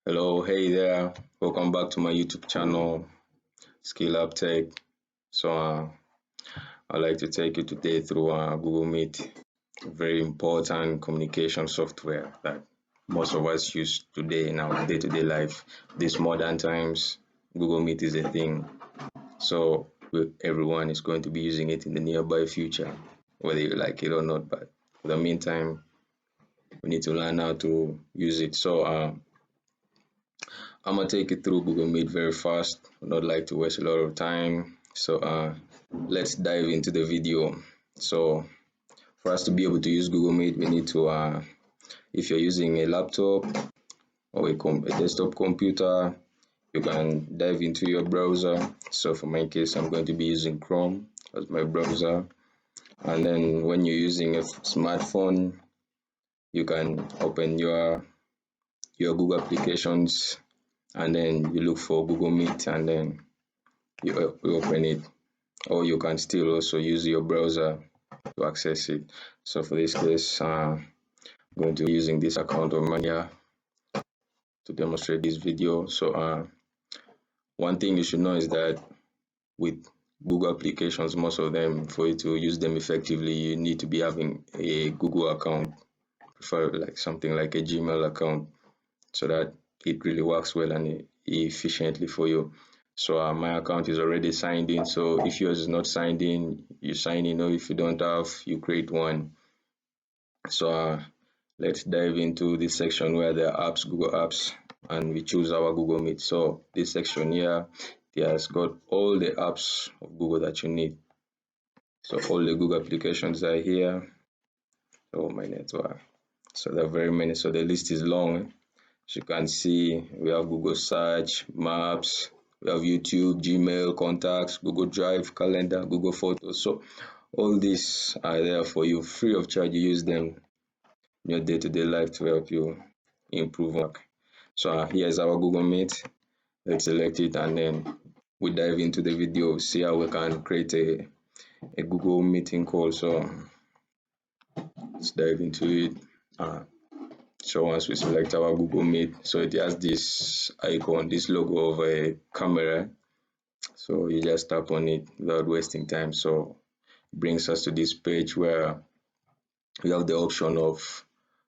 Hello, hey there. Welcome back to my YouTube channel, Skill Up Tech. So, I'd like to take you today through Google Meet, a very important communication software that most of us use today in our day-to-day life. These modern times, Google Meet is a thing. So, everyone is going to be using it in the nearby future, whether you like it or not. But for the meantime, we need to learn how to use it. So, I'm gonna take you through Google Meet very fast. Would not like to waste a lot of time. So let's dive into the video. So for us to be able to use Google Meet, we need to if you're using a laptop or a desktop computer, you can dive into your browser. So for my case, I'm going to be using Chrome as my browser. And then when you're using a smartphone, you can open your Google applications and then you look for Google Meet and then you open it, or you can still also use your browser to access it. So for this case, I'm going to be using this account of mine here to demonstrate this video. So one thing you should know is that with Google applications, most of them, for you to use them effectively, you need to be having a Google account, prefer like something like a Gmail account, so that it really works well and efficiently for you. So my account is already signed in. So if yours is not signed in, you sign in, or if you don't have, you create one. So let's dive into this section where there are apps, Google Apps, and we choose our Google Meet. So this section here, it has got all the apps of Google that you need. So all the Google applications are here. Oh, my network. So there are very many. So the list is long. As you can see, we have Google Search, Maps, we have YouTube, Gmail, Contacts, Google Drive, Calendar, Google Photos. So all these are there for you free of charge. You use them in your day-to-day life to help you improve work. So here's our Google Meet. Let's select it and then we dive into the video, see how we can create a Google meeting call. So let's dive into it. So once we select our Google Meet, so it has this icon, this logo of a camera. So you just tap on it without wasting time. So it brings us to this page where we have the option of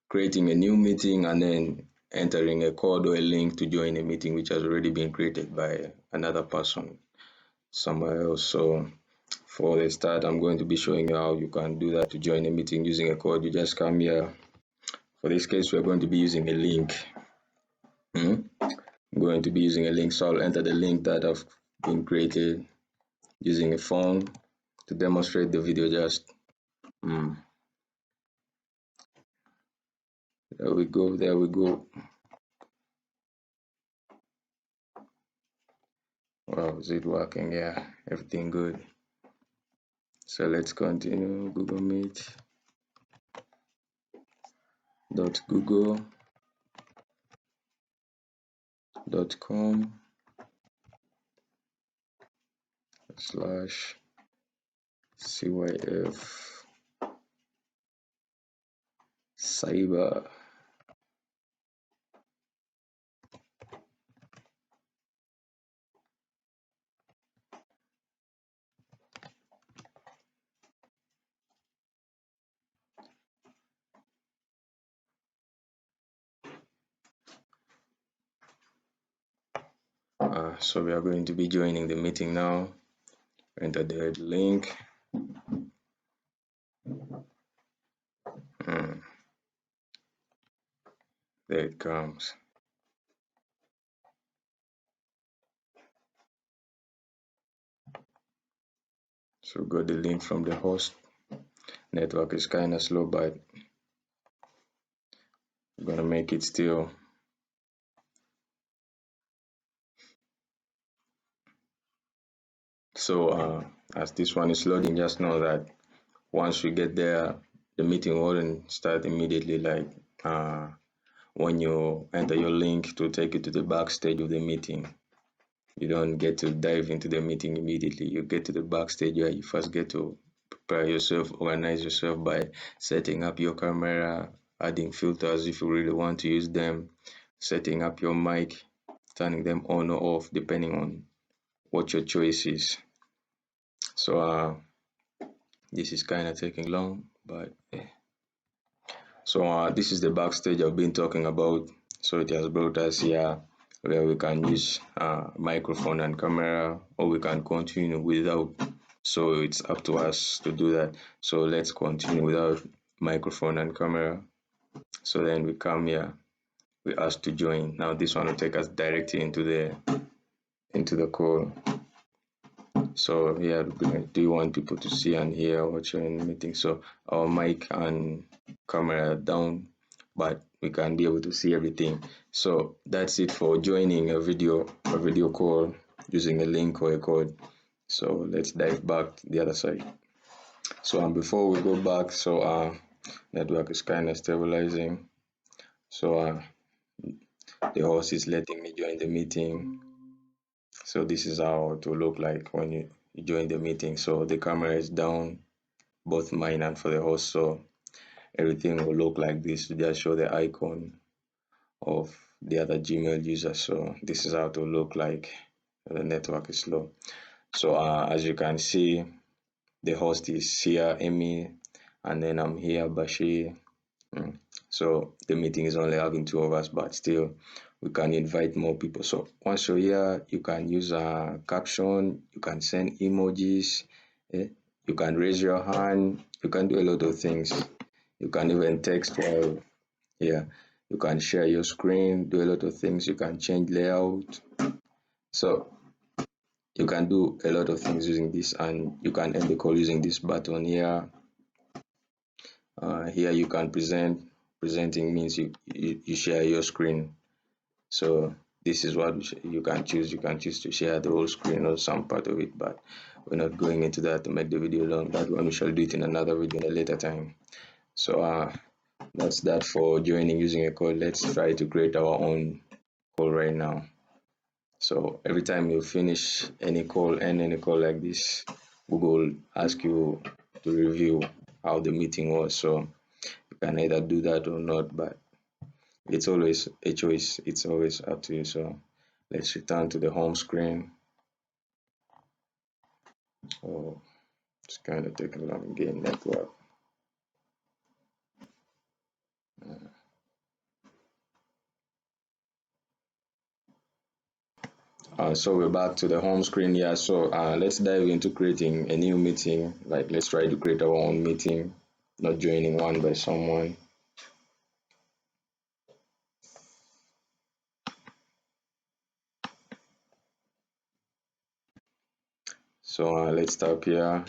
creating a new meeting and then entering a code or a link to join a meeting which has already been created by another person somewhere else. So for the start, I'm going to be showing you how you can do that to join a meeting using a code. You just come here. For this case, we're going to be using a link. I'm going to be using a link, so I'll enter the link that I've been created using a phone to demonstrate the video. Just there we go, there we go. Wow, is it working? Yeah, everything good. So let's continue. Google Meet .google.com/cyf cyber. So we are going to be joining the meeting now. Enter the link. There it comes. So got the link from the host. Network is kind of slow, but I'm gonna make it still. So as this one is loading, just know that once we get there, the meeting won't start immediately. Like when you enter your link to take you to the backstage of the meeting, you don't get to dive into the meeting immediately. You get to the backstage where you first get to prepare yourself, organize yourself by setting up your camera, adding filters if you really want to use them, setting up your mic, turning them on or off depending on what your choice is. So this is kind of taking long, but so this is the backstage I've been talking about. So it has brought us here where we can use microphone and camera, or we can continue without. So it's up to us to do that. So let's continue without microphone and camera. So then we come here, we ask to join. Now this one will take us directly into the call. So here, do you want people to see and hear what you're meeting? So our mic and camera down, but we can be able to see everything. So that's it for joining a video call using a link or a code. So let's dive back to the other side. So before we go back, so network is kind of stabilizing. So the host is letting me join the meeting. So this is how it will look like when you join the meeting. So the camera is down, both mine and for the host. So everything will look like this. Just show the icon of the other Gmail user. So this is how it will look like. The network is slow. So as you can see, the host is here, Amy, and then I'm here, Bashir. So the meeting is only having two of us, but still we can invite more people. So once you're here, you can use a caption, you can send emojis, you can raise your hand, you can do a lot of things. You can even text while here. You can share your screen, do a lot of things. You can change layout. So you can do a lot of things using this, and you can end the call using this button here. Here you can present. Presenting means you share your screen. So this is what you can choose. You can choose to share the whole screen or some part of it, but we're not going into that to make the video long. That one we shall do it in another video in a later time. So that's that for joining using a call. Let's try to create our own call right now. So every time you finish any call and any call like this, Google ask you to review how the meeting was. So you can either do that or not, but it's always a choice. It's always up to you. So let's return to the home screen. Oh, it's kind of taking long again, network. So we're back to the home screen here. So let's dive into creating a new meeting. Like let's try to create our own meeting, not joining one by someone. So let's start here.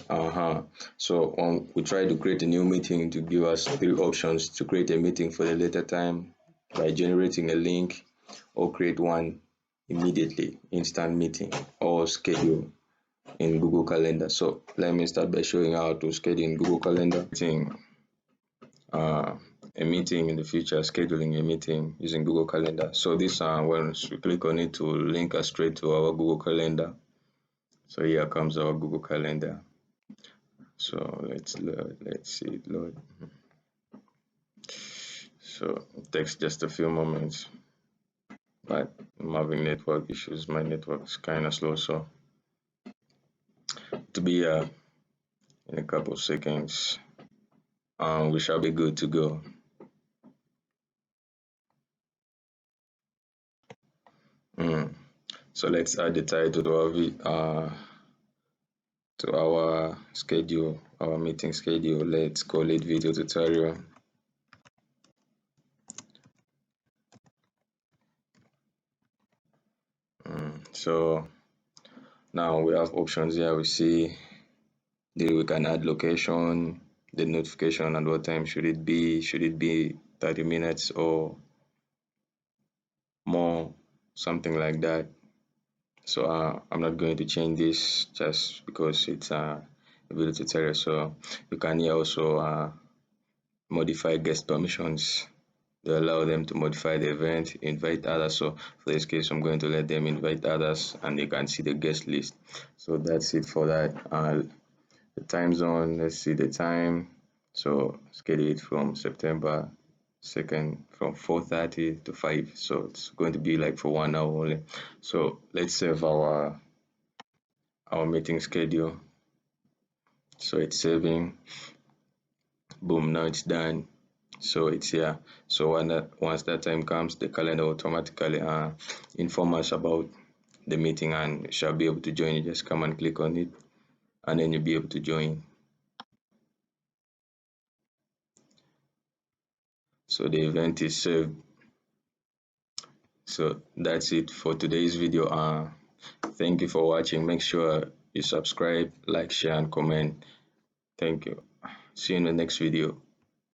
So we try to create a new meeting to give us three options to create a meeting for the later time by generating a link, or create one immediately, instant meeting, or schedule in Google Calendar. So let me start by showing how to schedule in Google Calendar. Uh, a meeting in the future, scheduling a meeting using Google Calendar. So this once we click on it to link us straight to our Google Calendar. So here comes our Google Calendar. So let's see it load. So it takes just a few moments, but I'm having network issues. My network is kind of slow, so to be in a couple of seconds, we shall be good to go. So let's add the title to our schedule, our meeting schedule. Let's call it video tutorial. So now we have options here. We see we can add location, the notification, and what time should it be. Should it be 30 minutes or more, something like that. So I'm not going to change this just because it's a video tutorial. So you can here also modify guest permissions. They allow them to modify the event, invite others. So for this case, I'm going to let them invite others, and they can see the guest list. So that's it for that. The time zone, let's see the time. So schedule it from September second from 4:30 to 5. So it's going to be like for 1 hour only. So let's save our meeting schedule. So it's saving. Boom, now it's done. So it's here. So once that time comes, the calendar automatically inform us about the meeting and you shall be able to join. You just come and click on it and then you'll be able to join. So the event is saved. So that's it for today's video. Thank you for watching. Make sure you subscribe, like, share, and comment. Thank you. See you in the next video.